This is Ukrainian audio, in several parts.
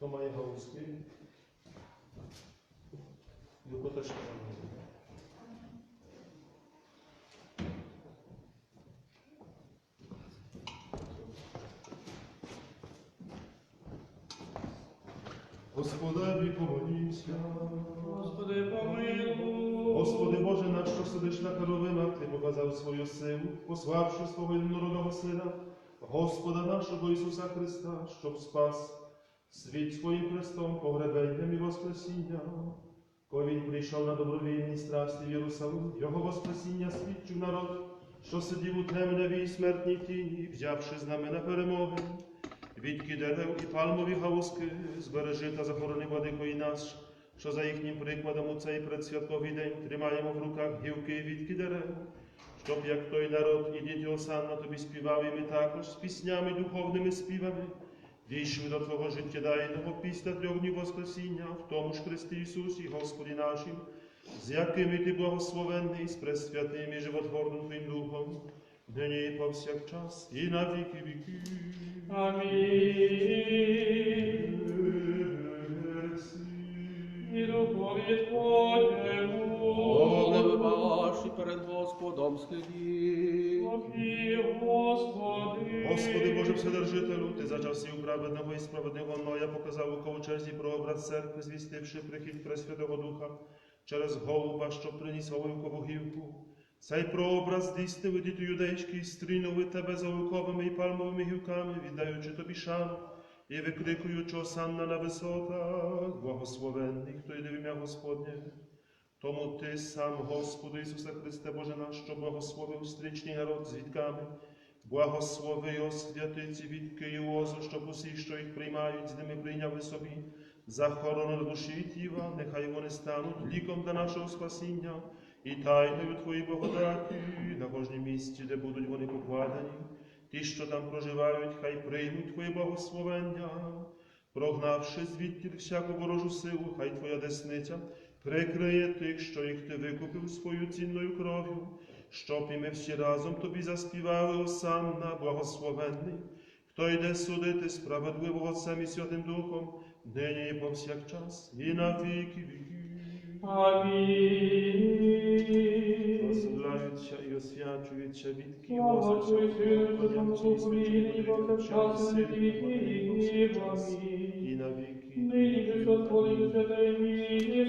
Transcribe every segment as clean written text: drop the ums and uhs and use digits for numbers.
хто має галузки. Юкоточка. Господеві помолімся. Господи, помилуй. Господи Боже наш, що сидиш на херовимах, Ти показав свою силу, пославши свого єдинородного Сина, Господа нашого Ісуса Христа, щоб спас світ своїм Христом, погребенням і воскресінням. Коли Він прийшов на добровільні страсті в Єрусалим, Його воскресіння свідчив народ, що сидів у темряві і смертній тіні, взявши знамена перемоги. Відки дерев і пальмові галузки, збережи та захорони, владико, і нас, що за їхнім прикладом у цей предсвятковий день тримаємо в руках гілки і відки дерев, щоб, як той народ і діти Осанна тобі співали, і ми також з піснями духовними співами дійшли до Твого життєдайного після 3 днів Воскресіння, в тому ж Христі Ісусі, Господі нашим, з якими Ти благословенний, з пресвятим і животворним Твоїм Духом, нині і повсякчас, і на віки віків. Амінь. І духові Твоєму. Голови ваші перед Господом схилі. Тобі, Господи. Господи Боже Вседержителю, Ти за часів праведного і справедливого Ноя показав у ковчезі прообраз церкви, звістивши прихід Пресвятого Духа через голуба, що приніс оливкову гілку. Цей прообраз здійснили діти юдейські і стрінули Тебе за оливковими і пальмовими гілками, віддаючи Тобі шану і викрикуючи осанна на висотах, благословенний, хто йде в ім'я Господнє. Тому Ти сам, Господи Ісусе Христе, Боже наш, що благословив стрічний народ з вітками, благослови й освяти ці вітки і лозу, щоб усі, що їх приймають, з ними прийняли собі захорону душі і тіла, нехай вони стануть ліком для нашого спасіння і тайною Твоєї благодаті на кожнім місці, де будуть вони покладені. Ті, що там проживають, хай приймуть Твоє благословення, прогнавши звідти всяку ворожу силу, хай Твоя десниця прикриє тих, що їх Ти викупив свою цінною кров'ю, щоб і ми всі разом Тобі заспівали осанна, благословенний, хто йде судити справедливого Отцем і Святим Духом, нині і повсякчас, і на віки віків. Амінь. Прославляються і освячуються відки і Отцю і Сину, і Святому Духу, і нині і повсякчас, і на віки віків. і на віки. Нині же Господи, святе ім'я,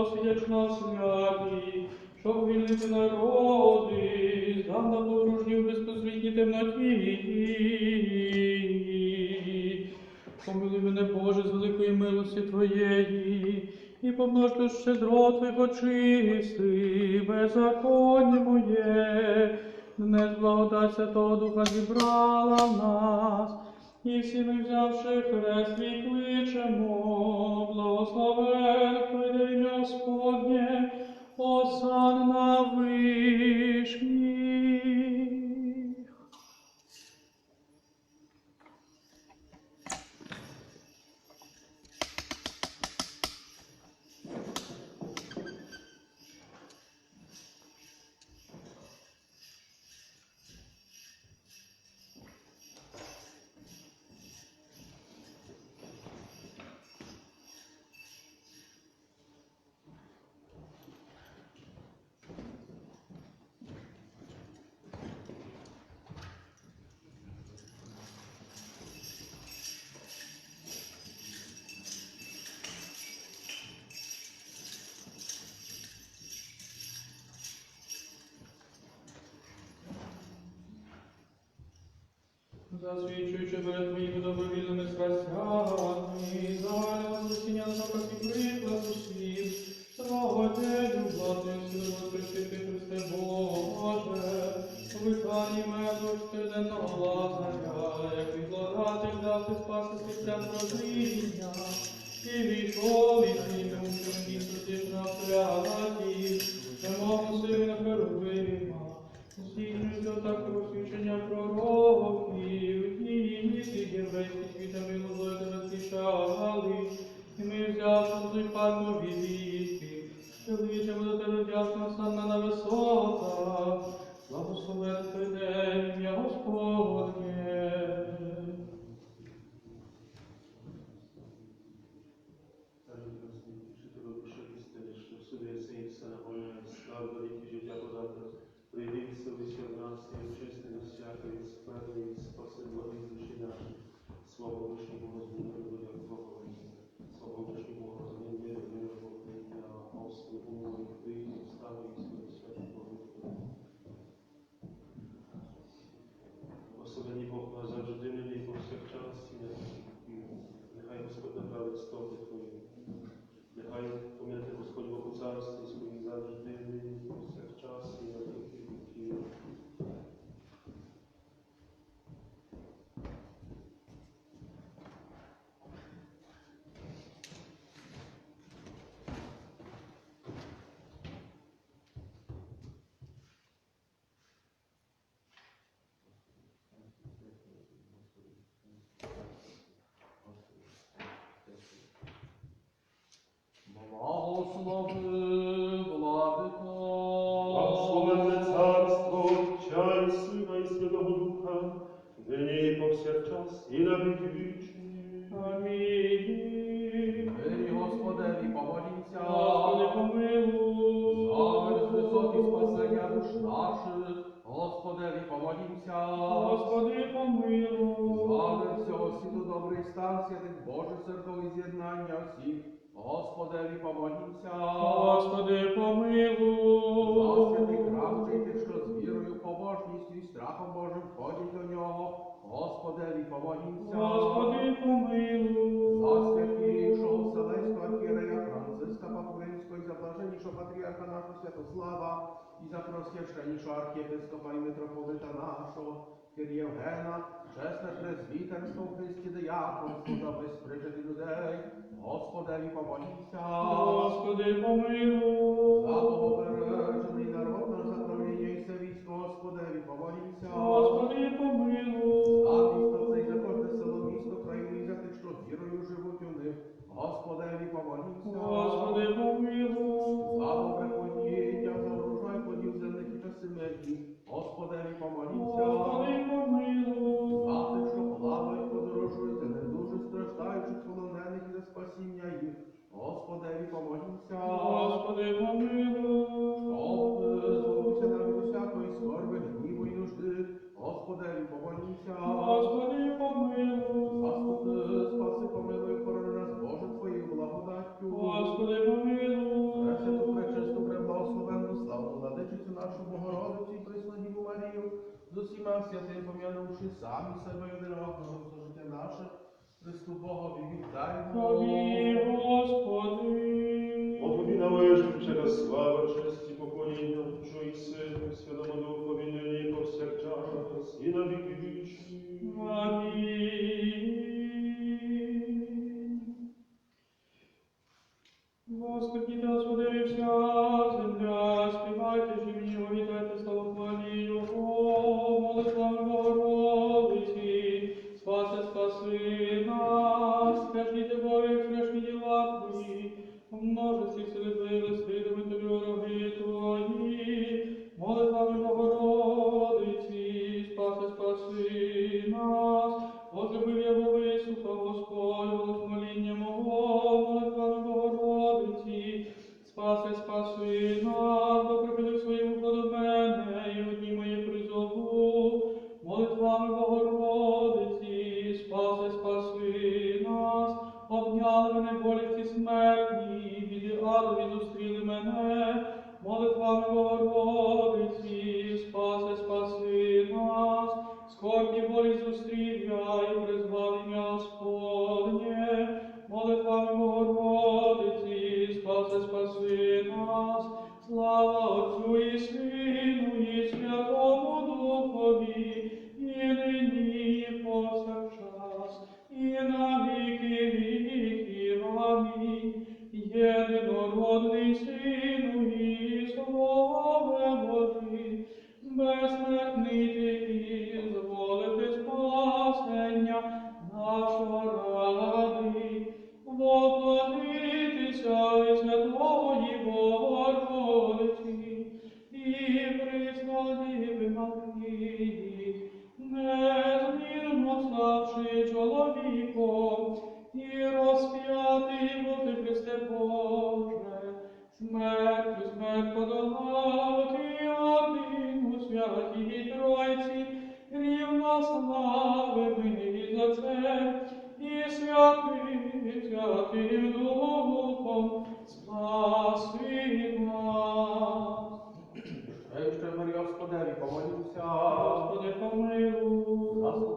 сидяч на святі, щоб вільнити народи, здав на порожній в безпосвітній темноті. Помилуй мене, Боже, з великої милості Твоєї, і помнож ти щедро Твоїх очисти, беззаконня моє, днес благодать Святого Духа зібрала в нас, і всі ми, взявши хрест, свій кличемо, благословен, хто йде в ім'я Господнє, осанна вишніх. Засвідчуючи перед Твоїми добровільними страстями, загальне воскресіння на такий приклад усіх, сьогодні владною силою воскресити Христе Боже, виконні меду щоденного Лазаря, як відкладати дати спаси світля прозріння, і війшов із ними у місто тішна святі, немову сили на херовима, здійснюється так розсвідчення пророків, і єврейські світами лозою розпішали, і ми взявши той пальмові віки, чоловічемо до тебе вдячна санна на висотах, благословен той день, ім'я Господнє. нині завжди, нині повсякчас, нехай Господь направить стопи Твої. Нехай пом'яне Господь Бог у царстві своїй завжди, нині повсякчас, і на віки віків. Благослови, владико. Благословенне царство Отця і Сина і Святого Духа, нині і повсякчас, і на віки вічні. Амінь. Мирі Господеві помолімся. Господи, помилуй. Замир з висоти спасення душ наших, Господеві помолімся. Господи, помилуй. Замир всього світу, добрий стан, святих Божих церков і з'єднання всіх, Господеві помолімся. Господи, За помилуй. святий храм цей тих, що з вірою, побожністю і страхом Божим входять до нього, Господеві помолімся. Господи, помилуй. За святішого Вселенського архієрея Франциска Папулинського і за блаженнішого патріарха нашого Святослава, і за просвященнішого архієпископа і митрополита нашого Євгена, чесне презвітерство в Христі дияконство за весь причет людей, Господеві помолімся. Господи, помилуй. За богопереджений народ на заправління і все військо, Господеві помолімся. Господи, помилуй. За місто це і за кожне село, місто, країну і за тих, що з вірою живуть у них, Господеві помолімся. Господи, помилуй. За добре плодіння, за урожай плодів земних і часи мирні, Господеві помолімся. Господи, помилуй. За тих, що плавають, подорожують, за недуже страждаючих, полонених і за спасіння їх, Господеві помолімся. Господи, помилуй. Збавися нам від усякої скорби, гніву і нужди, Господеві помолімся. Господи, помилуй. Заступи, спаси, помилуй, хорони нас, Боже, Твоєю благодаттю. Господи, помилуй. Пресвяту, пречисту, преблагословенну, славну владичицю нашу Богородицю і присладіву Марію, з усіма святим пом'янувши самі себе і один одного за життя наше, Христу Богові віддаймо. Тобі, Господи. Бо Тобі належить всяка слава, честь і поклоніння, Отцю і Сину, і Святому Духові, нині і повсякчас, і на віки вічні. Амінь. Господи, да Господи, вся земля, співайте жім'ї Його, вітайте славохвалі Його, молитвами Богородиці, спаси нас, скажіть Боже, страшні діла Твої, помножи всіх сили слідами Тобі вороги Твої, молитвами Богородиці, спаси нас, возлюбив я Бога Ісуса Господь, голос моління мого, молитвами Богородиці, спаси нас, бо припинив своїм ухо до мене, і одні мої призову, молитвами Богородиці, спаси нас, обняли мене болісті смертні, біди адові зустріли мене, молитвами Богородиці, спаси нас, скорбні болі зустрів я і призвав ім'я Господнє, молитвами Богородиці, спаси нас, слава Отцю і Сину і Святому Духові, і нині, і повсякчас, і на віки віків. Амінь. Єдинородний Сину і Слове Божий, безсмертний Ти, зволити спасення нашого ради, воплотитися із Святої Богородиці і присладіви Марії, незмінно ставши чоловіком, і розп'ятий бути Христе Боже, смерть подолав Ти один у святій Тройці, рівно слави мені за це, і святим Духом спаси нас. Ще Марія, Господеві помолімся. Господи, помилуй. Заступи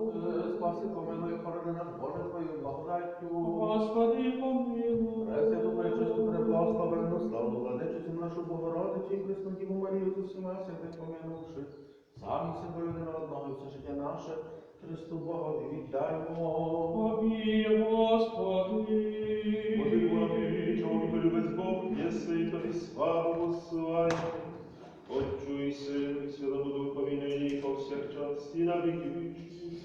Божий, Христу Діву Марію, з усіма святих помянувши, самі собою народною все життя наше, Христу Богові віддаймо. Тобі, Господи. Боже, благий, чоловіку любець Бог, єси і тобі славу посилаємо. Отчу і Сину, і Святому Духові нині і повсякчас, і на віки вічні.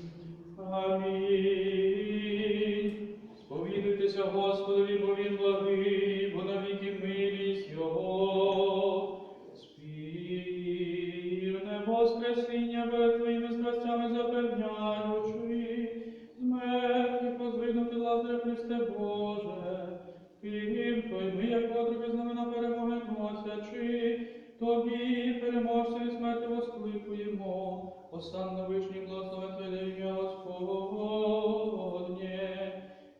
Амінь. Сповідуйтеся Господові, бо Він благий, бо навіки милість Його. Спірне воскресіння перед Твоїми страстями запевняючи, з мертвих возвигнути Лазаря, Христе Боже, Тим, той ми, як отроки знамена перемоги носячи, Тобі, переможцеві смерти, воскликуємо, Осанна вишній благословен Твоє ім'я Господнє.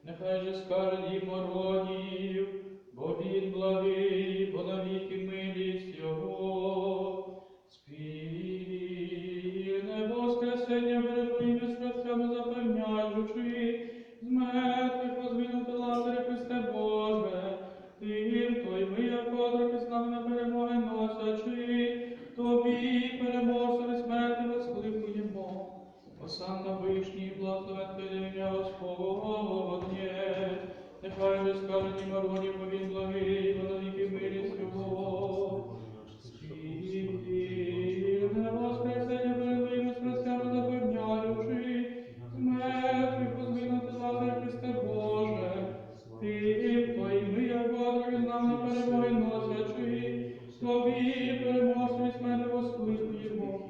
Нехай же скаже дім народів, бо Він благий, бо навіки милість Його. Спільне воскресення перед Твоїми страстями запевняючи, з мертвих возвинути Лазаря, Христе Боже, Тим, той ми, як отроки з нами на перемоги носячи, Тобі, переможцеві смерти, воскликуємо. Осанна вишній, благословен Твоє ім'я Господнє. Нехай же скажені народі, бо Він благий, бо навіки милість Його. Спільне воскресення перед Твоїми страстями запевняючи, з мертвих возвинути Лазаря, Христе Боже, Тим, той ми, як отроки з нами на перемоги носячи, Тобі, переможцеві смерти, воскликуємо.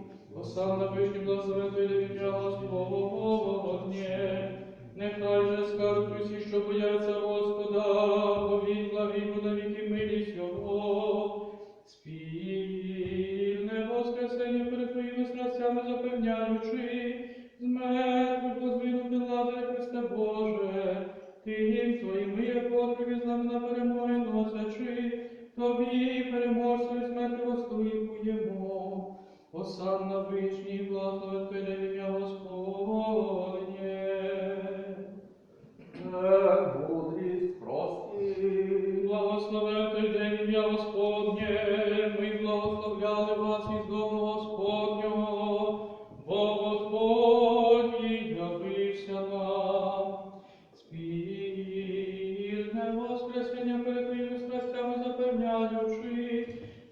Осанна вишній, благословен Твоє ім'я Господнє. Нехай же скажуть усі, що бояться Господа, бо Він благий, бо навіки милість Його. Спільне воскресення перед Твоїми страстями запевняючи, з мертвих возвинути Лазаря, Христе Боже, Тим, Твоїми, як отроки з нами на перемоги носячи, Тобі, переможцеві смерти, воскликуємо. Осанна вишній, благословен Твоє ім'я Господнє. Мудрість прості. Благословен Твоє ім'я Господнє, ми благословляли вас із дому Господнього, бо Господь явився нам. Спільне воскресення перед Твоїми страстями запевняючи,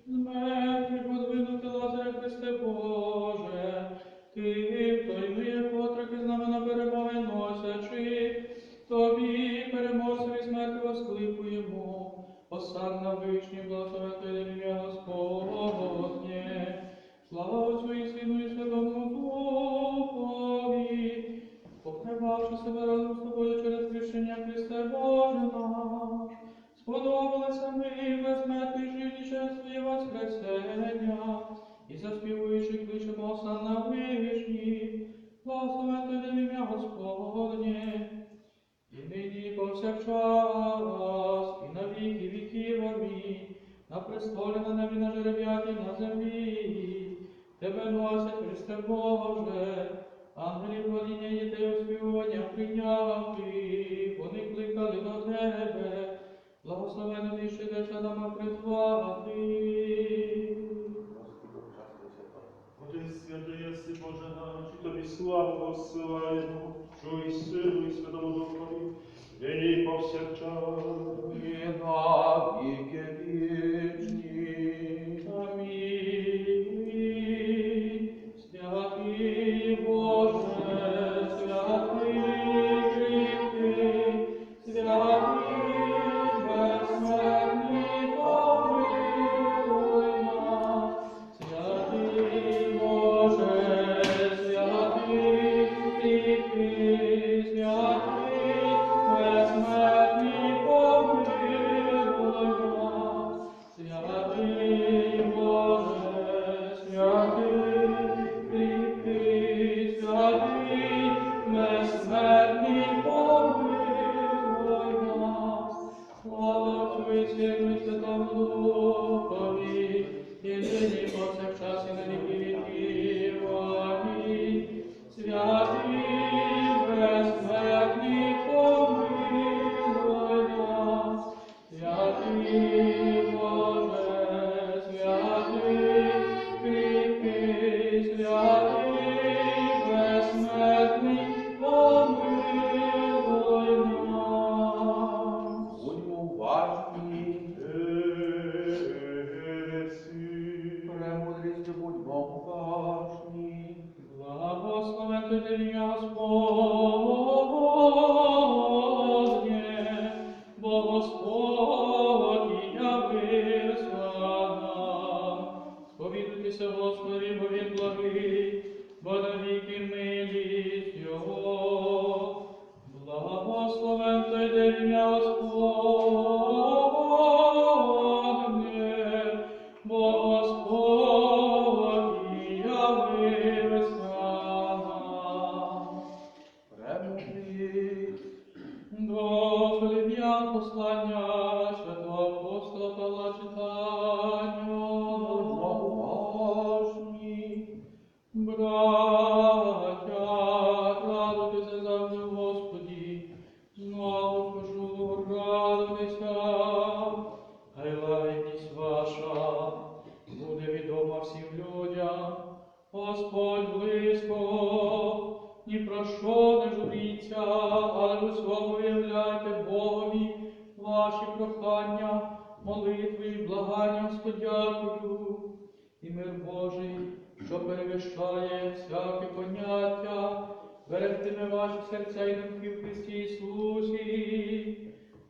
з мертвих возвинути Лазаря, Христе Боже, Тим, той ми, як отроки з нами на перемоги носячи, Тобі, переможцеві смерти, воскликуємо. Осанна вишній, благословен Твоє ім'я Господнє. Слава Отцю і Сину і Святому Духові. Покривавши себе разом з Тобою через хрещення, Христе Боже наш, сподобалися ми безсмертний житті через Твоє воскресення, і заспівуючи кличемо Осанна вишній, благословен Твоє ім'я Господнє, і нині, і повсякчас, і на віки віків. Амінь. На престолі, на небі, на жереб'яті, на землі, Тебе носять, Христе Боже, ангелів хваління і те оспівування прийняти, вони кликали до Тебе, благословено Ти, що йдеш Адама призвати. Боже, святий єси, Боже наш, і Тобі славу посилаємо, Отчу і Сину і Святому Духові, нині і повсякчас. І на віки вічні. Амінь. Святий Боже, святий кріпкий, святий безсмертний, помилуй нас. Святий Боже, святий кріпкий, святий безсмертний, помилуй нас. ім'я Господнє, бо Господь явився нам. Сповідуйтеся Господи, бо Він благий, бо навіки милість Його. Благословен той день ім'я Господнє, бо Господь явився нам. Премудрість. До ім'я послання святого апостола Павла читання. Уважні. Браття, радуйтеся завжди в Господі. Знову кажу, радуйтеся. Хай лагідність ваша буде відома всім людям. Господь близько, ні про що не журіться, але у всьому являйте Богові ваші прохання, молитви і благання Господякою. І мир Божий, що перевищає всяке поняття, берегтиме ваші серця і думки в Христі Ісусі.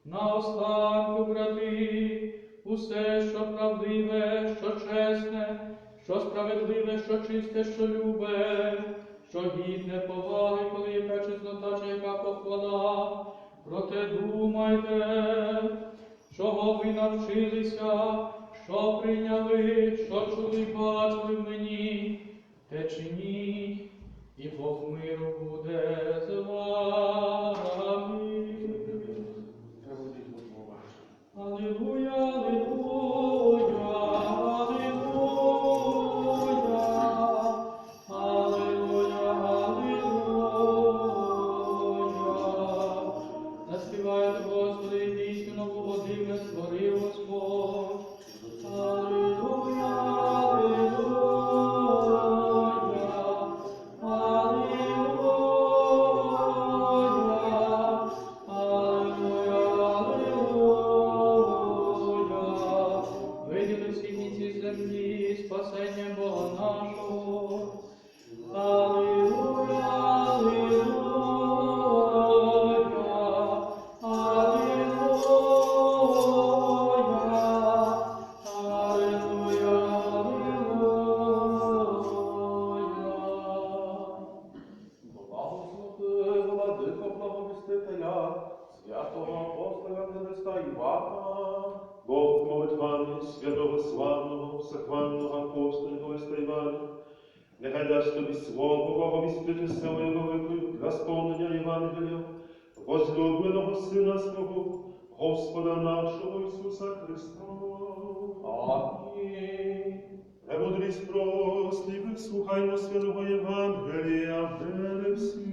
Наостанку, брати, усе, що правдиве, що чесне, що справедливе, що чисте, що любе, що гідне поваги, коли яка чеснота чи яка похвала, проте думайте, чого ви навчилися, що прийняли, що чули, бачили в мені, те чиніть, і Бог миру буде з вами. Алілуя, алілуя, алілуя, алілуя, алілуя. Заспівайте, Господи, пісню нову, бо дивне створив Господь. Алілуя, алілуя, алілуя, алілуя, алілуя. Виділи всі кінці землі спасення Бога нашого. Алілуя, алілуя, алілуя, Благослови, владико благовістителя, святого апостола Евангелиста Івана. Бог молитвами святого славного, всехвального апостола Евангелиста Івана, нехай дасть тобі слово благовістити силою великою для сповнення Євангелія, возлюбленого Сина свого, Господа нашого Ісуса Христа. Амінь. Премудрість прості, вислухаймо святого Євангелія, бере всі.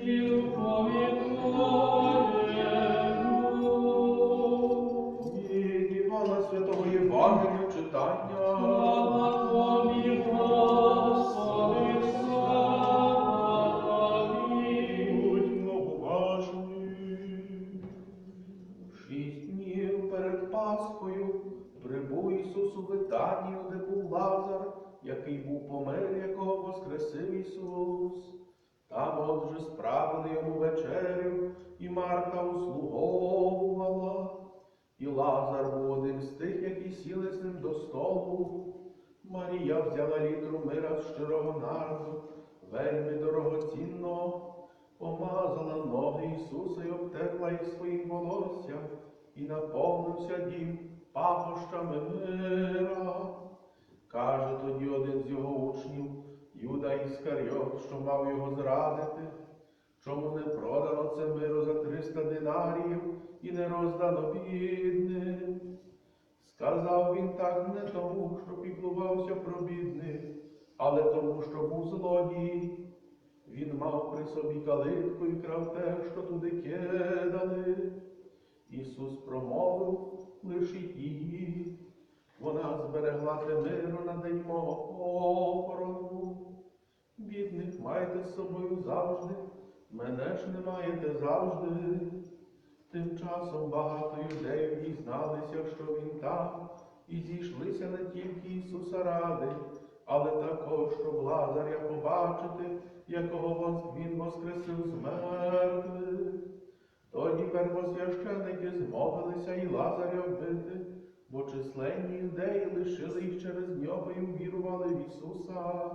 і уповідуємо. Від Івана Святого Євангелія читання. Слава Тобі, Господи, слава Тобі. Будьмо уважні. 6 днів перед Пасхою прибув Ісус у Витанію, де був Лазар, який був помер, якого воскресив Ісус. Там отже справили йому вечерю, і Марта услуговувала. І Лазар був один з тих, які сіли з ним до столу. Марія взяла літру мира з щирого нарду, вельми дорогоцінного, помазала ноги Ісуса й обтерла їх своїм волоссям, і наповнився дім пахощами мира. Каже тоді один з його учнів, Юда Іскаріот, що мав його зрадити: чому не продано це миро за 300 динаріїв і не роздано бідним? Сказав він так не тому, що піклувався про бідних, але тому, що був злодій. Він мав при собі калитку і крав те, що туди кидали. Ісус промовив: лишіть її. Вона зберегла те миро на день мого похорону. Бідних маєте з собою завжди, мене ж не маєте завжди. Тим часом багато юдеїв дізналися, що він там, і зійшлися не тільки Ісуса ради, але також, щоб Лазаря побачити, якого він воскресив з мертвих. Тоді первосвященики змовилися і Лазаря вбити, бо численні юдеї лишили їх через нього і увірували в Ісуса.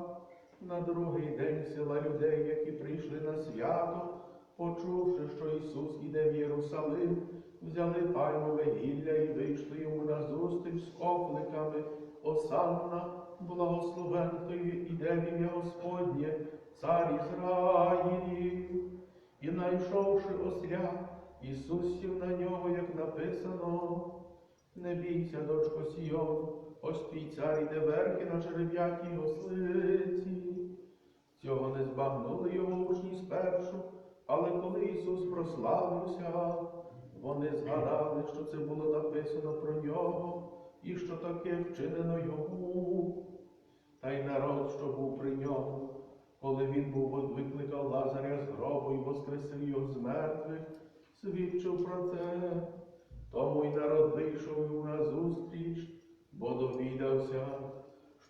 На другий день села людей, які прийшли на свято, почувши, що Ісус іде в Єрусалим, взяли пальмове гілля і вийшли йому назустріч з окликами: «Осанна, благословен той іде в ім'я Господнє, цар Ізраїлів». І найшовши осля, Ісус сів на нього, як написано: «Не бійся, дочко Сійон, ось твій цар іде верхи на жереб'ятій ослиці». Цього не збагнули його учні спершу, але коли Ісус прославився, вони згадали, що це було написано про нього і що таке вчинено йому. Та й народ, що був при ньому, коли він викликав Лазаря з гробу і воскресив його з мертвих, свідчив про це. Тому й народ вийшов йому назустріч, бо довідався,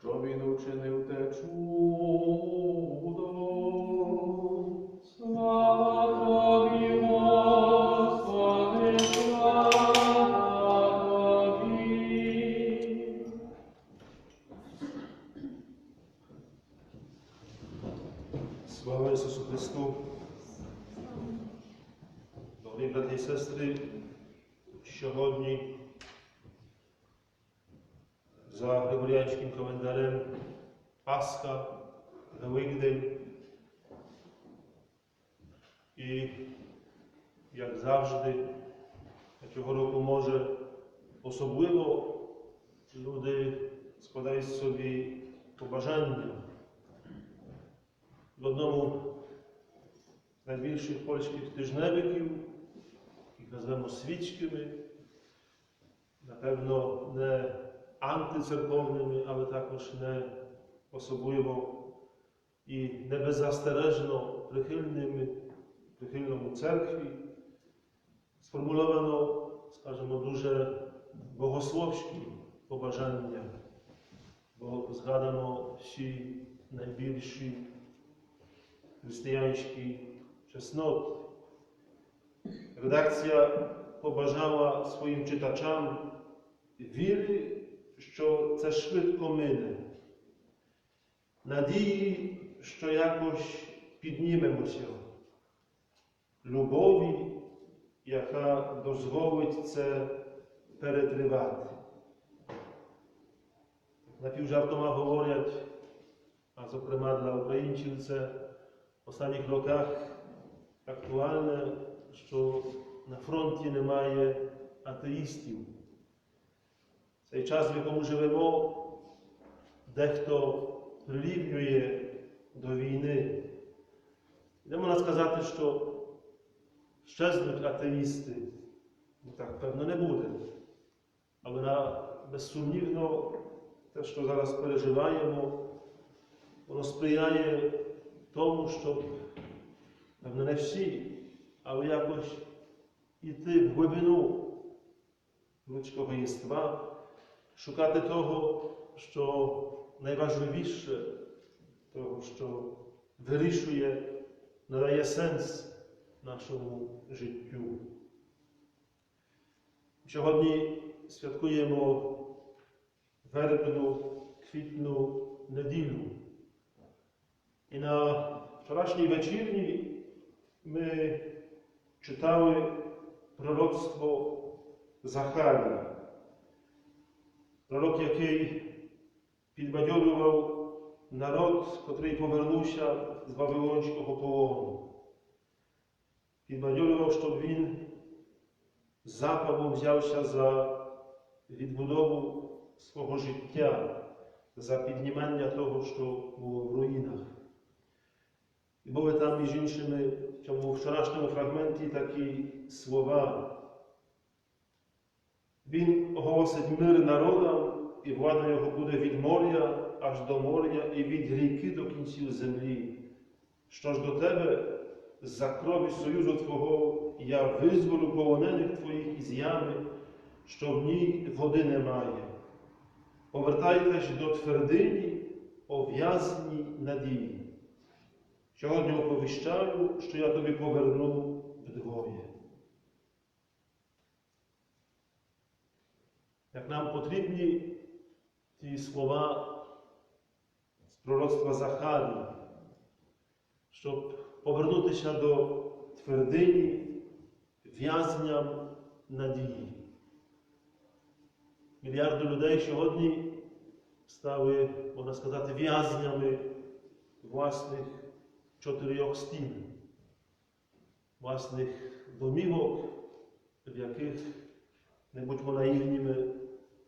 що він учинив те чудо. Слава Тобі, Господи, слава Тобі. Слава Ісусу Христу! Дорогі брати і сестри, сьогодні за григоріанським календарем Пасха, Великдень. І, як завжди, цього року, може, особливо люди складають собі побажання. В одному з найбільших польських тижневиків, їх назвемо світськими, напевно, не антицерковними, але також не особливо і не беззастережно прихильному церкві, сформульовано, скажімо, дуже богословські побажання, бо згадано всі найбільші християнські чесноти. Редакція побажала своїм читачам віри, що це швидко мине, надії, що якось піднімемося, любові, яка дозволить це перетривати. Напівжартома говорять, а зокрема для українців це в останніх роках актуальне, що на фронті немає атеїстів. Цей час, в якому живемо, дехто прирівнює до війни. Не можна сказати, що щезнуть атеїсти. Ну так, певно, не буде. Але безсумнівно те, що зараз переживаємо, воно сприяє тому, щоб, певно, не всі, але якось йти в глибину людського єства, шукати того, що найважливіше, того, що вирішує, надає сенс нашому життю. Сьогодні святкуємо вербну, квітну неділю. І на вчорашній вечірні ми читали пророцтво Захарії. Пророк, який підбадьорював народ, котрий повернувся з Вавилонського полону. Підбадьорював, щоб він запалом взявся за відбудову свого життя, за піднімання того, що було в руїнах. І були там, між іншими, в цьому вчорашньому фрагменті такі слова. Він оголосить мир народам, і влада його буде від моря аж до моря, і від ріки до кінців землі. Що ж до тебе, за крові союзу Твого, я визволю полонених Твоїх із ями, що в ній води немає. Повертайтесь до твердині, о в'язні надії. Сьогодні оповіщаю, що я тобі поверну вдвоє. Як нам потрібні ті слова з пророцтва Захарії, щоб повернутися до твердині в'язням надії. Мільярди людей сьогодні стали, можна сказати, в'язнями власних чотирьох стін, власних домівок, в яких, не будьмо наївніми,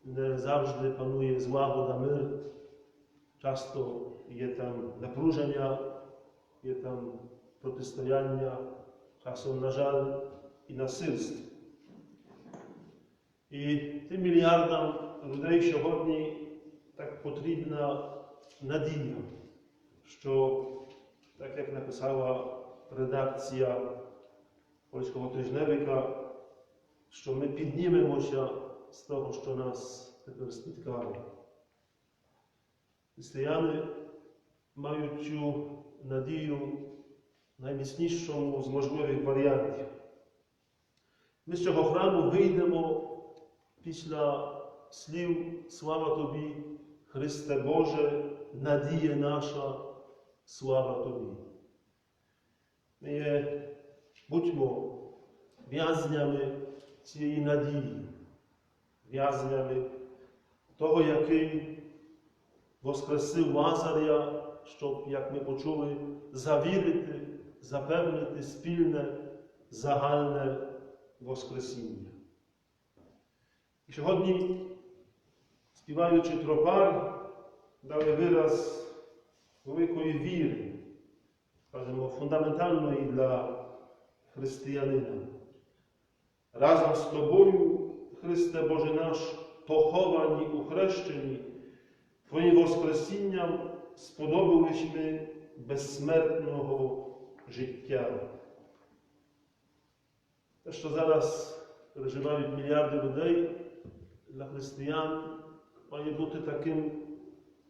не завжди панує злагода, мир. Часто є там напруження, є там протистояння, часом, на жаль, і насильство. І тим мільярдам людей сьогодні так потрібна надія, що, так як написала редакція польського тижневика, що ми піднімемося з того, що нас тепер спіткало. Християни мають цю надію в найміцнішому з можливих варіантів. Ми з цього храму вийдемо після слів «Слава Тобі, Христе Боже, надія наша, слава Тобі». Ми будьмо в'язнями цієї надії, в'язнями того, який воскресив Лазаря, щоб, як ми почули, завірити, запевнити спільне, загальне Воскресіння. І сьогодні, співаючи тропар, дали вираз великої віри, скажімо, фундаментальної для християнина. Разом з Тобою, Христе Боже наш, поховані у хрещенні, Твоїм Воскресінням сподобалися безсмертного життя. Те, що зараз переживають мільярди людей, для християн має бути таким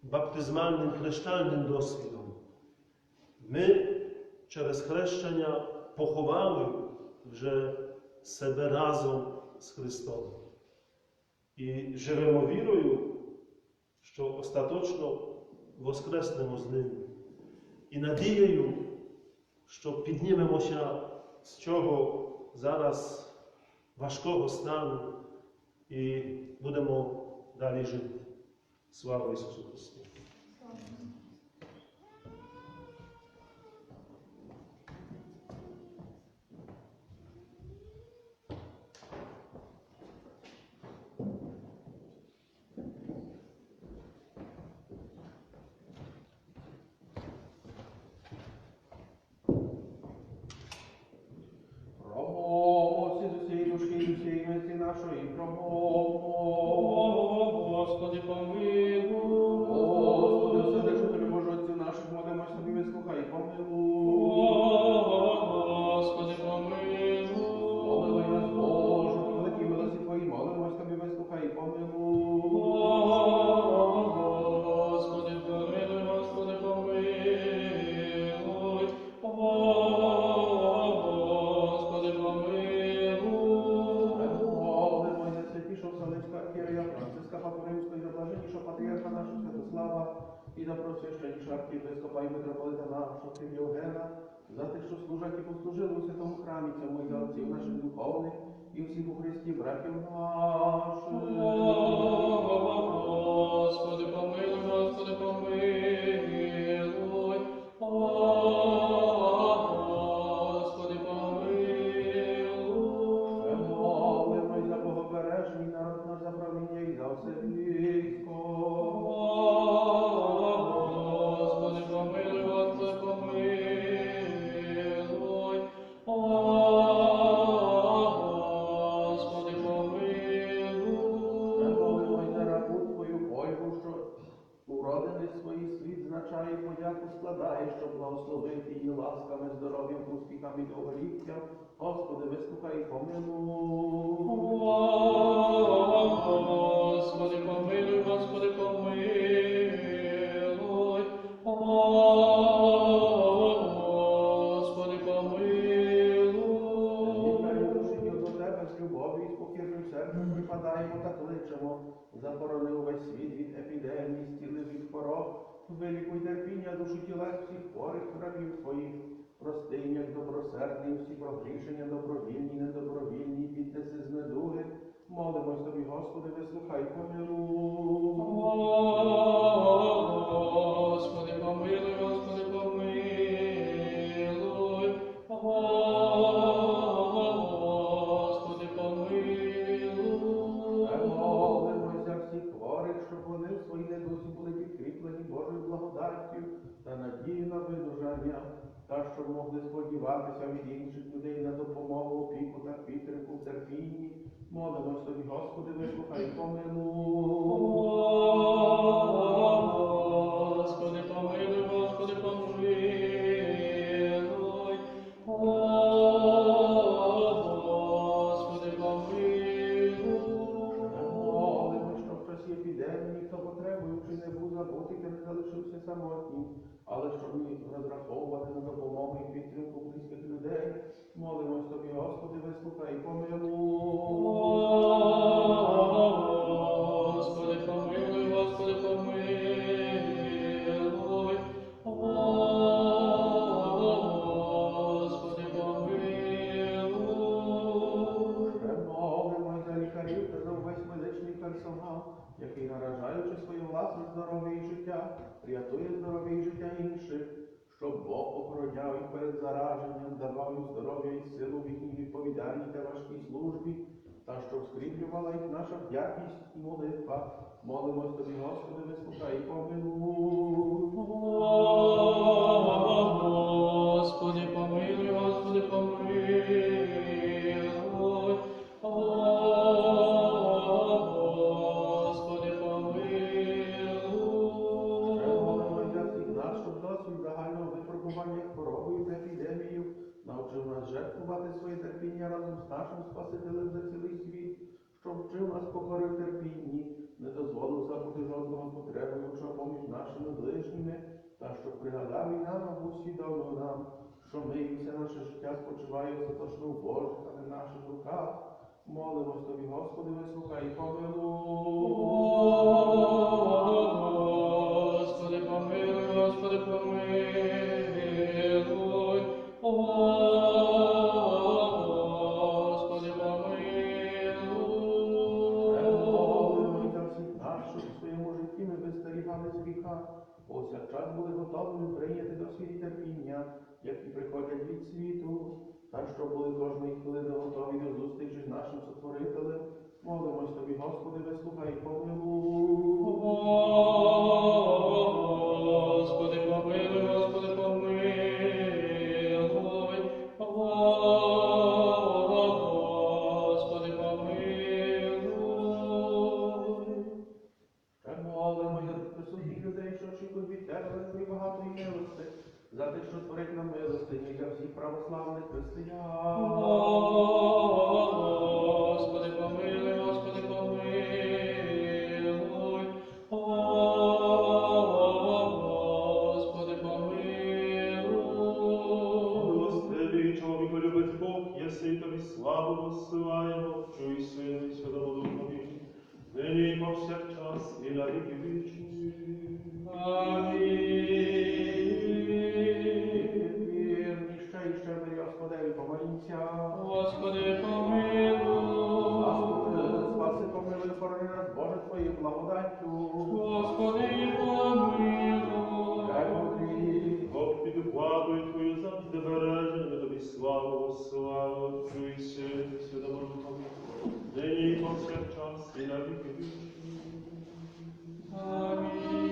баптизмальним, хрещальним досвідом. Ми через хрещення поховали вже себе разом з Христом. І живемо вірою, що остаточно воскреснемо з Ним. І надією, що піднімемося з цього зараз важкого стану і будемо далі жити. Слава Ісусу Христу! Промовмо з усієї душі і усієї мислі нашої, промовмо. Господи, помилуй. Господи, сердечно Тобі, Боже, Отцю наших, молимось Тобі, вислухай, помилуй. Господи, помилуй. Помилуй нас, Боже, по великій милості Твоїй, молимось Тобі, вислухай, помилуй. Господи, помилуй, Господи, помилуй. Господи, помилуй. Молимо й найсвятішого Вселенського архієрея Франциска Папу Римського і заблаженнішого патріарха нашого Святослава і за просвященнішого архієпископа і митрополита нашого Ким Євгена, за тих, що служать і послужили у святому храмі цьому і за отців наших духовних і всіх у Христі братів наших. Господи, помилуй, Господи, помилуй. Господи, помилуй. Молимо й за богобережний народ наш, за правління і за все військо. Господи, помилуй, Господи, помилуй. Господи, помилуй. Молимо й за рабу Твою Ольгу, що уродини свої світ значає, подяку складає, щоб благословити її ласками, здоров'ям, успіхами і довголіттям. Господи, вислухай і помилуй. Господи, помилуй, Господи, помилуй. кличемо, заборони увесь світ від епідемії, зціли від хвороб, вилікуй терпіння душі тілес всіх хворих рабів твоїх, прости їм, як добросердний, всі прогрішення добровільні, недобровільні, піднеси з недуги. Молимось тобі, Господи, вислухай, помилуй. Господи, помилуй, Господи, помилуй. Господи, помилуй. Молимось за всіх хворих, щоб вони в своїй недусі були підкріплені Божою благодаттю та надію на видужання, та щоб могли сподіватися від інших людей на допомогу, опіку та підтримку в терпінні. Молимось тобі, Господи, вислухай, помилуй. Господи, помилуй, Господи, помилуй. Господи, помилуй. Молимось, щоб в часі епідемії, ніхто потребуючи не був забутий та не залишився самотнім, але щоб міг розраховувати на допомогу і підтримку близьких людей. Молимось тобі, Господи, вислухай, помилуй. Господи, помилуй, Господи, помилуй. Господи, помилуй. Молимось за лікарів та за увесь медичний персонал, який, наражаючи своє власне здоров'я і життя, рятує здоров'я і життя інших, щоб Бог охороняв їх перед зараженням, давав їм здоров'я і силу в їхній відповідальній та важкій службі, та щоб скріплювала їх наша вдячність і молитва. Молимось тобі, Господи, вислухай і помилуй. Господи, помилуй, Господи, помилуй. Господи, помилуй. Молимось за всіх нас, щоб досвід загального випробування хворобою та епідемією навчив нас жертвувати своє терпіння разом з нашим Спасителем за цілий світ, щоб вчив нас покорив терпінні, не дозволив забути жодного потребуючого поміж нашими ближніми, та щоб пригадав і нам або усвідомив нам, що ми і все наше життя спочиває остаточно в Божих, а не в наших руках. Молимось тобі, Господи, вислухай і помилуй. Господи, помилуй, Господи, помилуй. Господи, помилуй. Молимось за всіх нас, щоб у своєму житті ми вистерігались гріха, повсякчас були готовими прийняти до світі терпіння, які приходять від світу, та щоб були кожної хвилини готові до зустрічі з нашим Сотворителем. Молимось тобі, Господи, вислухай і помилуй. Господи, помилуй, Господи, помилуй. Господи, помилуй. Ще молимось за присутніх людей, що очікують від тебе великої багатої милости, за тих, що творить нам милостині, для всіх православних християн. Господи, помилуй, Господи, помилуй. Господи, помилуй. Милостивий, чоловіку любить Бог, єси тобі славу посилаємо, чуй Сину і Святому Духові, нині і повсякчас і на віки вічні. Вірні, ще і ще мирі, Господеві, помолімся. Господи, помилуй. Спаси, помилуй, хорони нас, Боже, Твоєю благодаттю. Господи, помилуй. Бог під владою Твою завжди бережемо, ми тобі славу, славу, Отцю і Сину і Святому Духові, нині і повсякчас і на віки вічні. Amen.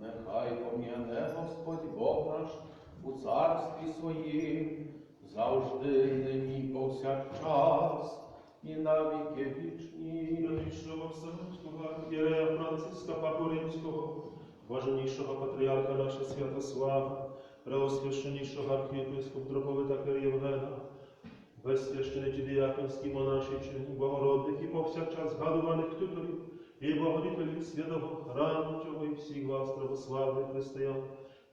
Нехай пом'яне Господь Бог наш у царстві своїм, завжди нині повсякчас і на віки вічні. Канонічного Вселенського архієрея Франциска Папу Римського, блаженнішого патріарха наша Святослава, преосвященнішого архієпископ Дроповита Євгена, безсвященики діяконські монашичі, богородних і повсякчас згадуваних туторів, і благодетелів святого храму цього і всіх вас, православних християн,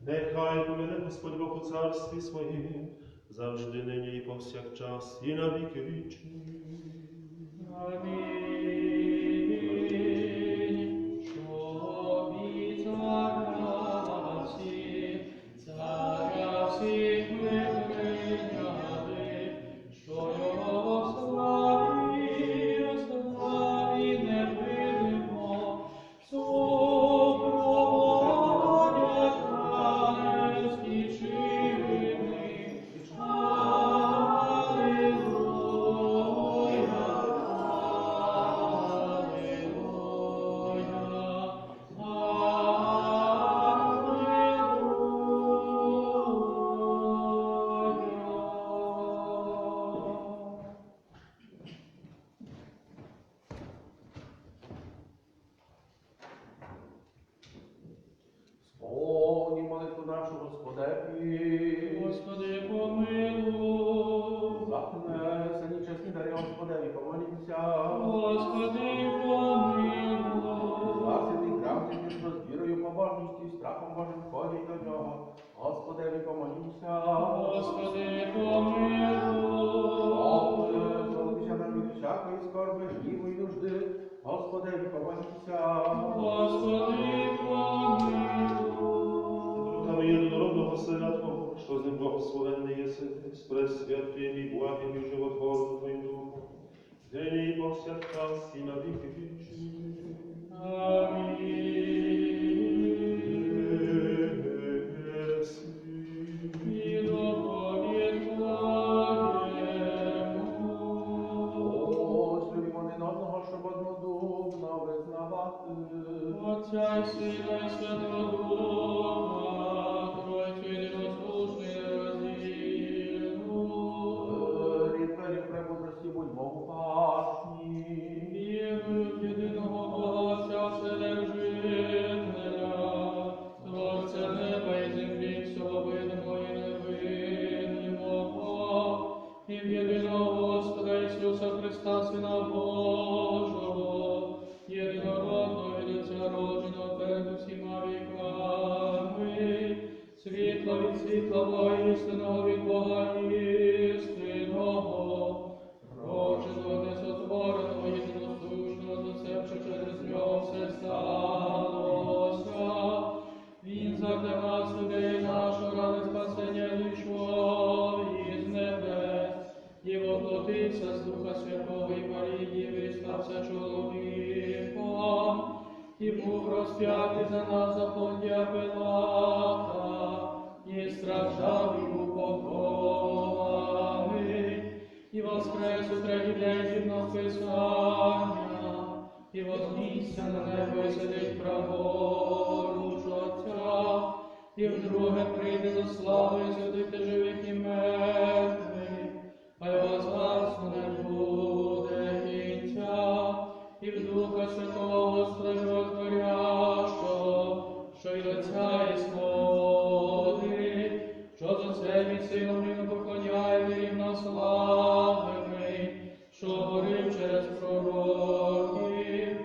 нехай помине Господь Бог у царстві своїм, завжди нині і повсякчас, і на віки вічні. Амінь. Щоб і царя всіх ми прийняли, що його славі не видимо, супроводять ангельські чини. Сповні молитву нашу Господеві. Господи, помилуй. За принесені чесні дари Господеві, помолімся. Господи, помилуй. За святий храм, святий, що з вірою, побожністю і страхом Божим ходять до нього. Господеві, помолімся. Господи, помилуй. Золотися нам від всякої скорби, гніву і нужди. Господеві, помолімся. Господи, помилуй. Та єдинородного Сина Твого, що з ним благословенний єси, з пресвятим і благим і животворним Твоїм Духом, нині і повсякчас, і на віки вічні. І доповідаємо. Ось, любимо один одного, щоб однодумно визнавати. Отця й Сина і Святого Духа, Тройцю єдиносушний нероздільну. Рідвері премудрості будьмо уважні. Вірую в єдиного Бога, Отця Вседержителя, Творця неба і землі, всього видимого і невидимого, і в єдиного Господа Ісуса Христа, Сина Божого, єдинородного від Отця родженого перед усіма віками, світло від світла Бога істинного від Бога істинного, родженого, несотвореного, єдиносущного, з Отцем, що через нього все сталося. Він задля нас, людей нашого, ради спасення дійшов із небес, і воплотився з Духа Святого і Марії, і стався чоловіком, і був розп'ятий за нас за Понтія Пилата, і страждав, і був похований, і воскрес у третій день згідно Писання, і вознісся на небо і сидить праворуч Отця, і вдруге прийде за славою судити живих і мертвих, а його царство не буде кінця. і в Духа Святого Стражотворящого, що й Отця і Сходи, що з Отцем і Сином рівно поклоняємо рівнославними, що говорив через пророків,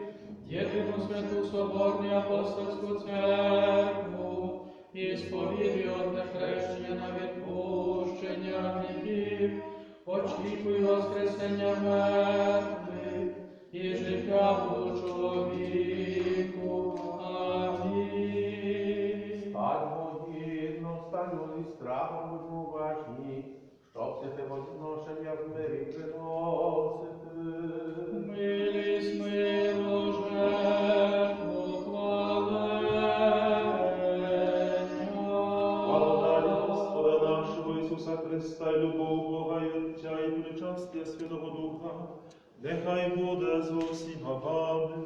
єдину святу соборну апостольську церкву, і сповідує одне хрещення на відпущення гріхів, очікую воскресення мертвих і життя будучого віку. Амінь. Станьмо гідно, станьмо зі страхом, будьмо уважні, щоб святе возношення в мирі приносити. Милість миру жертву хвалення. Благодаті Господа нашого Ісуса Христа, і любов Бога і Отця, і причастя Святого Духа, нехай буде з усіма вами.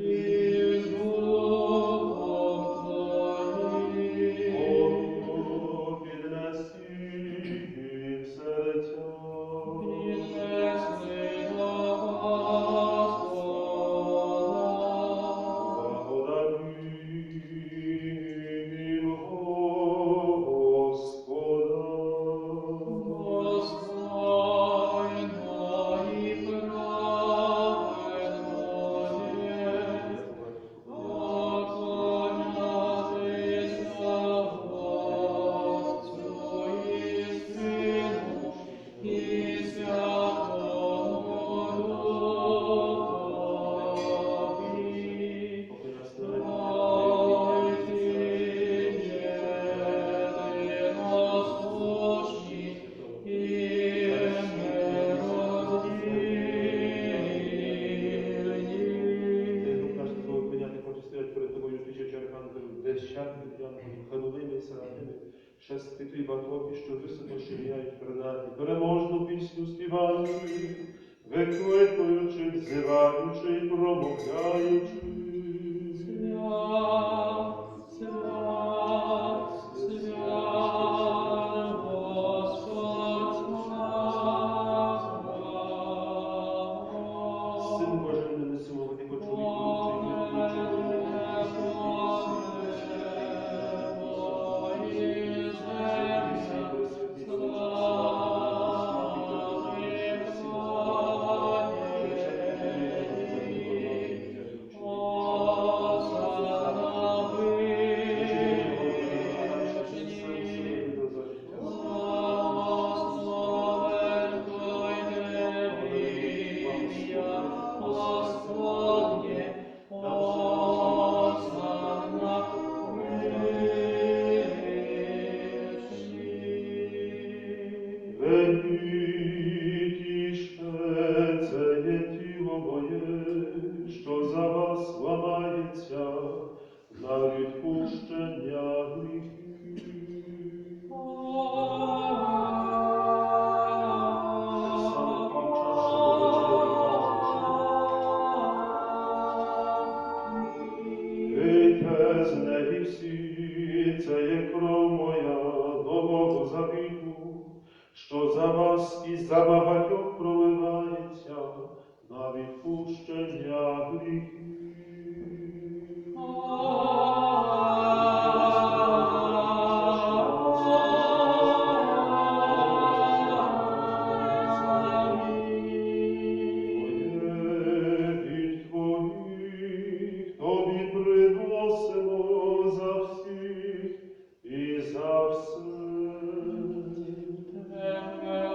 І з Духом Твоїм. О, піднесіть серця. Піднесли до Господа. Благодаримо Господа. Достойно і праведно є поклонятися Отцю і Сину і Святому Духові. Шести батоки, що високо ширяють передаті, переможну пісню співаючи, викликуючи, взиваючи і промовляючи. Свят, свят, свят, Господь Син наш. Божий не несумовати по чоловіку, це є тіло моє, що за вас ламається на відпущення гріхів. Пийте з неї всі, це є кров моя нового завіту, що за вас і за багатьох проливається на відпущення гріхів. Від твоїх тобі приносимо за всіх і за все. Тебе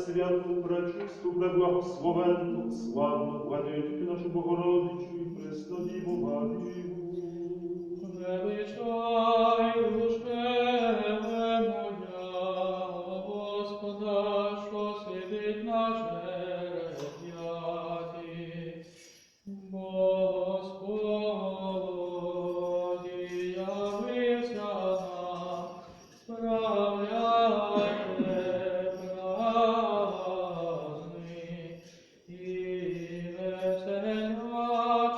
пресвяту, пречисту, преблагословенну, славну, владичку нашу Богородичу і Преснодіву Марію. Величай душе моя, Господа, що сидить на жереб'яті. Господи, явився нам, справляйте праздник, і веселячися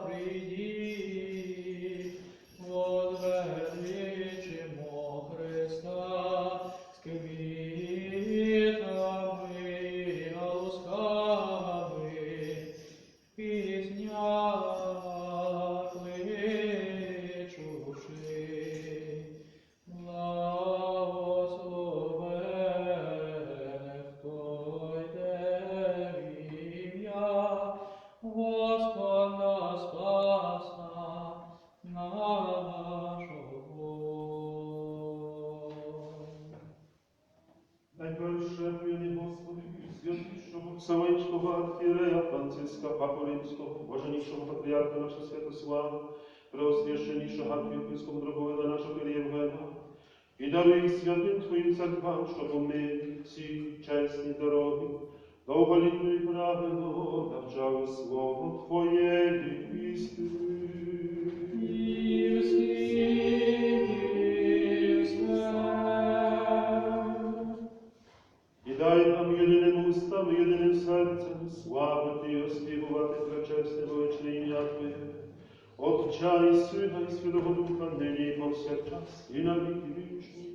прийдіть, возвеличимо Христа з квітами галузками, в піснях кличучи. Благословене, хто йде в ім'я Господа Спаса нашого. Найперше вини Господи, святішого Вселенського архієрея Франциска Папу Римського, блаженнішого патріарха наша Святослава, преосвященнішого архієпископа Дроговина нашого Євгена, і даруй святим Твоїм церквам, щоб ми всі чесні дороги, довголітно і правильно навчали Слово Твоєї істини. І всі все. І дай нам єдиним устам, єдиним серцем славити і оспівувати пречесне величне ім'я Твоє, Отця і Сина і Святого Духа, нині і повсякчас, і на віки вічні.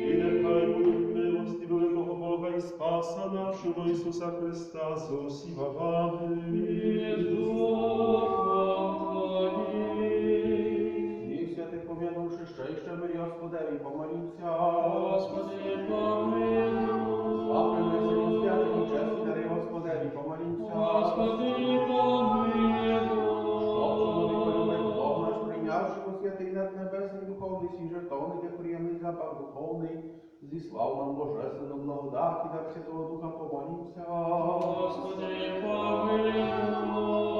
І нехай будуть милості великого Бога і Спаса нашого Ісуса Христа з усіма вами. Всіх святих пом'янувши ще й ще мирі Господеві, помолімся. Господи, помилуй. Слава принесені святим і чесні дари Господеві, помолімся. Господи, помилуй. Бог наш прийнявши по святий над небесний духовний свій жертовник, як приємний запах духовний, зіслав нам божественну благодать і дар Святого Духа, помолімся. Господи, помилуй.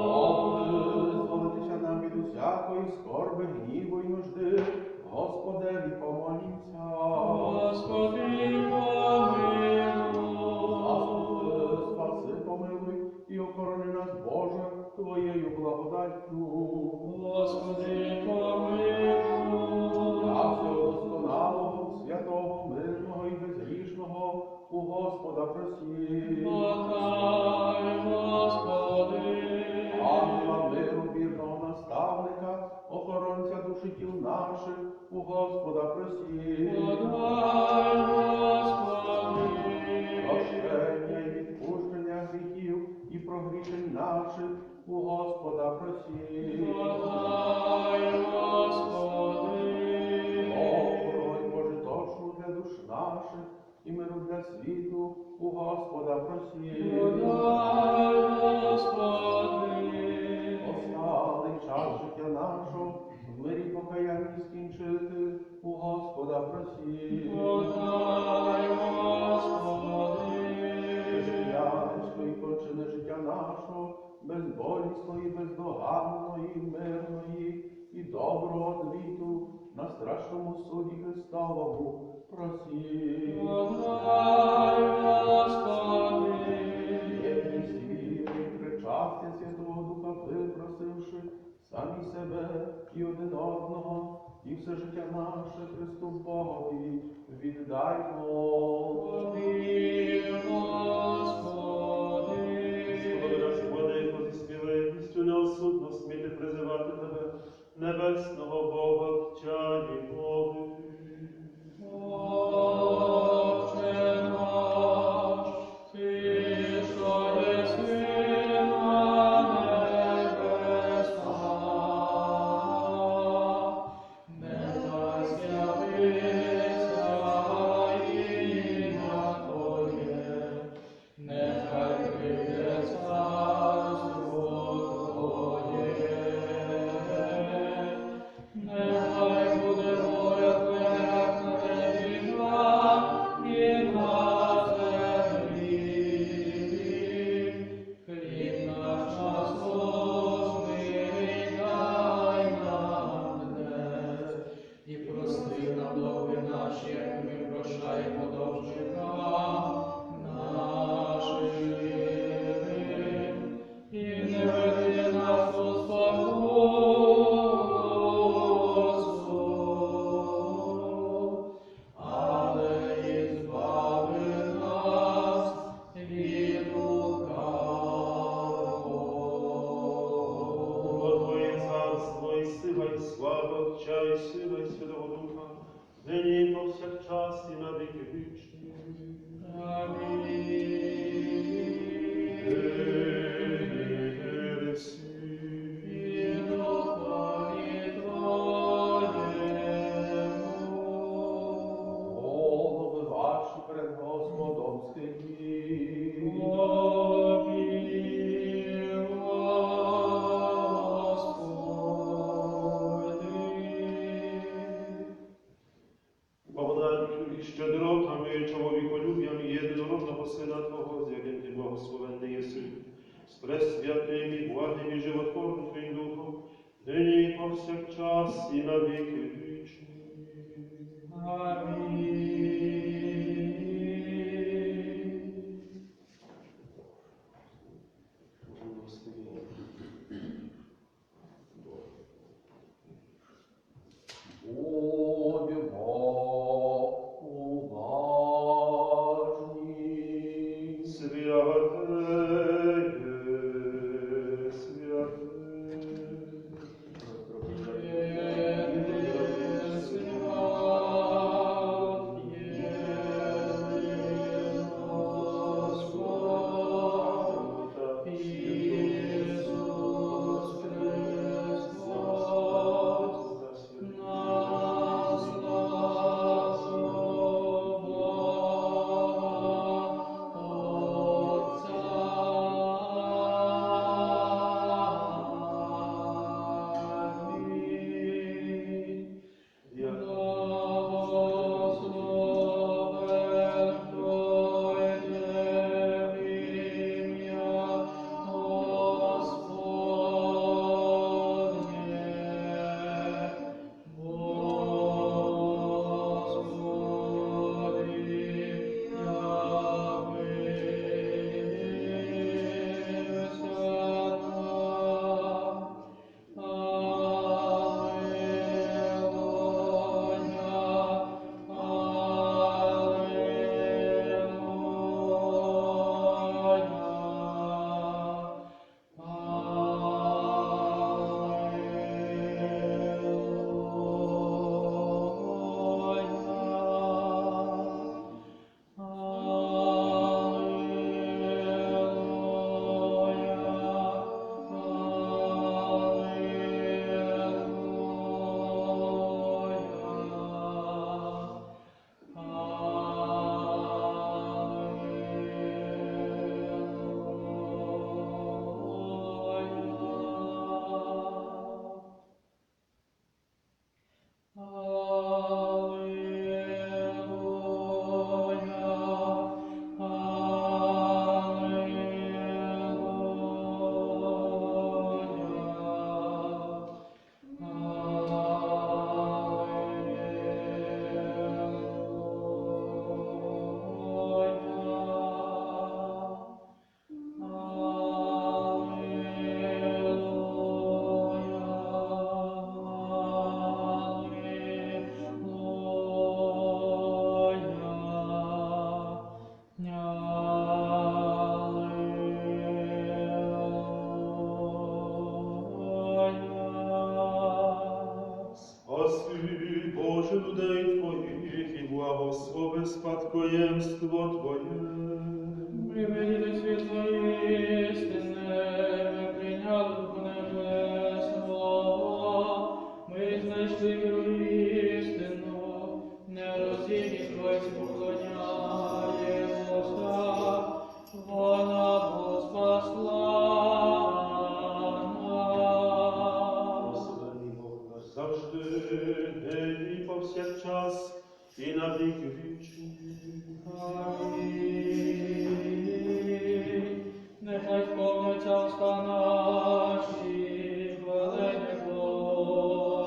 Господи, зволитися нам від усякої скорби, гніву і нужди, Господеві, помолімся. Господи, помилуй. Заступи, спаси, помилуй і охорони нас, Боже, Твоєю благодаттю. Господи, помилуй. Я всього досконалого, святого, мирного і безгрішного у Господа просім. Подай, Господи. Ангела миру, вірного наставника, охоронця душі тіл наших, у Господа просім. Подай, Господи. Прощення і відпущення гріхів і прогрішень наших, у Господа просім. Подай, Господи. Охоронь Божитошу для душ наших і миру для світу, у Господа просім. Подай, Господи. Останній час життя нашого в мирі покаянні скінчити, у Господа просім. Подай, Господи. Християнсько і кончене життя нашого, безболісного і бездоганного і мирної і доброго звіту на страшному суді Христовому просім. Подай, Господи. Єдність віри, причастя Святого Духа випросивши, самі себе і один одного, і все життя наше Христу Богові віддаймо. Помилуй. повсякчас і на віки вічні. Амінь. Будьмо уважні. Святеє, святеє. Спаси, Боже, людей Твоїх і благослови спадкоємство Твоє. Ми виділи світло істини, ми прийняли Духа Небесного, ми знайшли віру істину, нерозумні Тройці поклоняємося, вона Бог спасла нас. Благословений Бог наш завжди, нині і повсякчас і на віки вічні. Амінь. Нехай сповняться уста наші, хвалення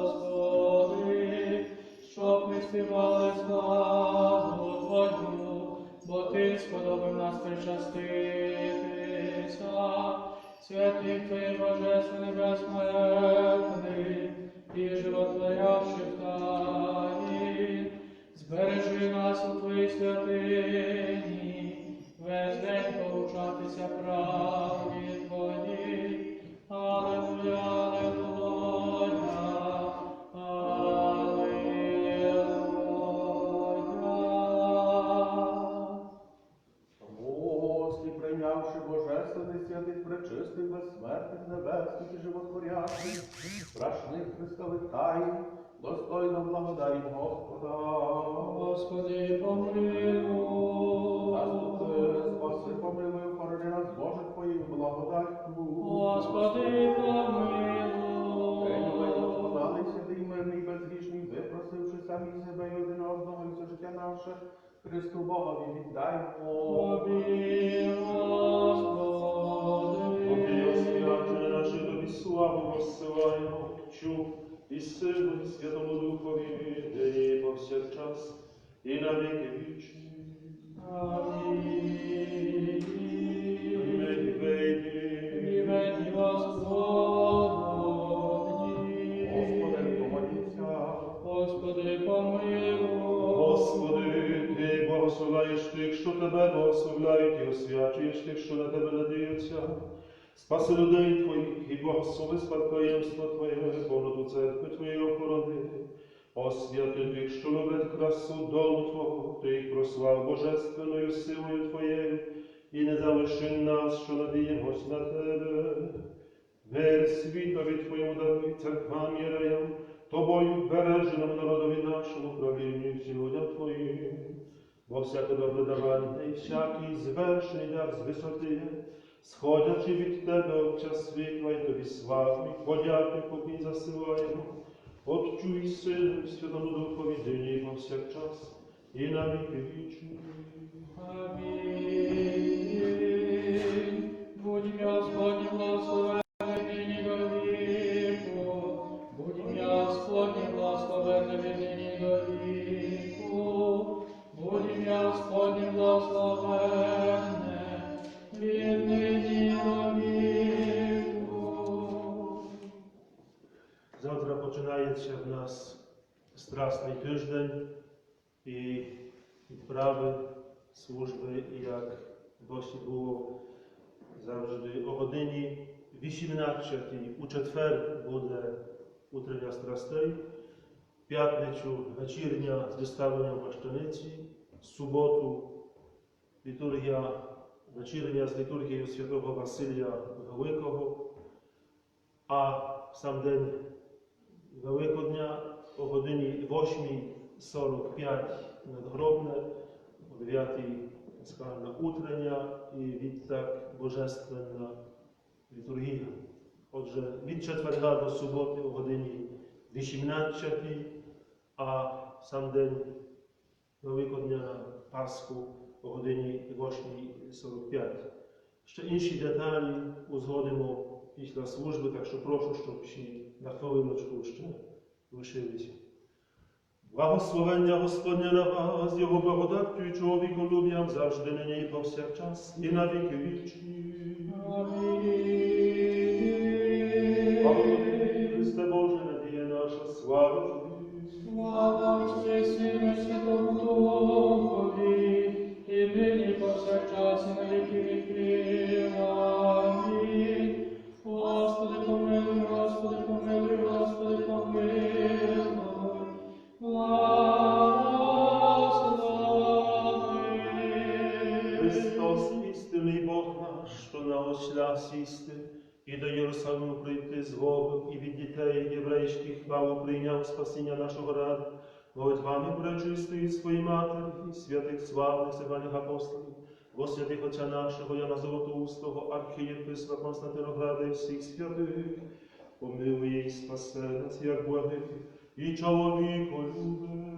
Господи, щоб ми співали славу Твою, бо Ти сподобав нас причаститися, святих Твоїх божественний безсмертний і животворящих таїн. Збережи нас у Твоїй святині, весь день повчатися правді Твоїй. Алелуя, алелуя, алелуя. Гості, прийнявши божественний святих, пречистих, безсмертних, небесних і животворящих, страшних Христових таїн, достойно благодарім Господа. Господи, помилуй. Заступи, спаси, помилуй, охорони нас, Боже, Твоїм благодаттю. Господи, помилуй. Прийняли досконалий, святий, мирний, безгрішний, випросивши самі себе і один одного, і все життя наше, Христу Богові віддаймо. Тобі, Господи. Тобі, освячення наші, тобі славу воссилаємо, чув i na wieki wieczni. Amin. Myk wejdzie, Приведи Господи. Господи, помоліться. Господи, помилуй. Господи, Ти благословляєш тих, що Тебе благословляють, і освячуєш тих, що на Тебе надіються. Спаси людей Твоїх і благослови спадкоємство Твоє, повноту церкви Твоєї охорони. Освяти тих, що люблять красу дому Твого, Ти їх прослав божественною силою Твоєю, і не залиши нас, що надіємось на Тебе. Мир світові Твоєму даруй церквам єреям, Тобою береженому народові нашому, правлінню і всім людям Твоїм. Бо всяке добре давання і всякий звершений дар з висоти, сходячи від Тебе, Отця світла, і Тобі славу, і подяки покій засилаємо. Отцю і Сину, і Святому Духові, нині і повсякчас, і на віки вічні. Аминь. Будь ім'я Господнє благословенне нині до віку. Будь ім'я Господнє благословенне нині до віку. Будь ім'я Господнє благословенне від нині до віку. Завтра починається в нас Страсний тиждень і відправи служби, як досі було завжди о годині 18 у четвер буде утрення страстей, в п'ятницю вечірня з виставленням плащаниці, в суботу літургія, вечірня з літургією святого Василія Великого, а в сам день Великодня о годині 8:45 надгробне, о 9:00 скальна утрення і відтак божественна літургія. Отже, від четверга до суботи о годині 18, а сам день Великодня Пасху о годині 8:45. Ще інші деталі узгодимо після служби, так що прошу, щоб всі на хвилиночку ще лишилися. Благословення Господня на вас, Його благодаттю і чоловіколюб'ям завжди, нині і повсякчас, і на віки вічні. Слава тобі, Христе Боже, надія наша, слава тобі. Слава Отцю і Сину і Святому Духові, і нині і повсякчас, і на віки віків. Амінь. Господи, помилуй, Господи, помилуй, Господи, помилуй. Благослови. Христос, істинний Бог наш, що на осля сісти, і до Єрусалиму прийти з Богом, і від дітей єврейських хвалу прийняв спасіння нашого ради, молитвами пречистої своїй Матері, і святих славних севальних апостолів, во святих Отця нашого, Яна Золотоустого, архієпископа Константинограда і всіх святих, помилує і спасе нас, як благих, і чоловіко любить.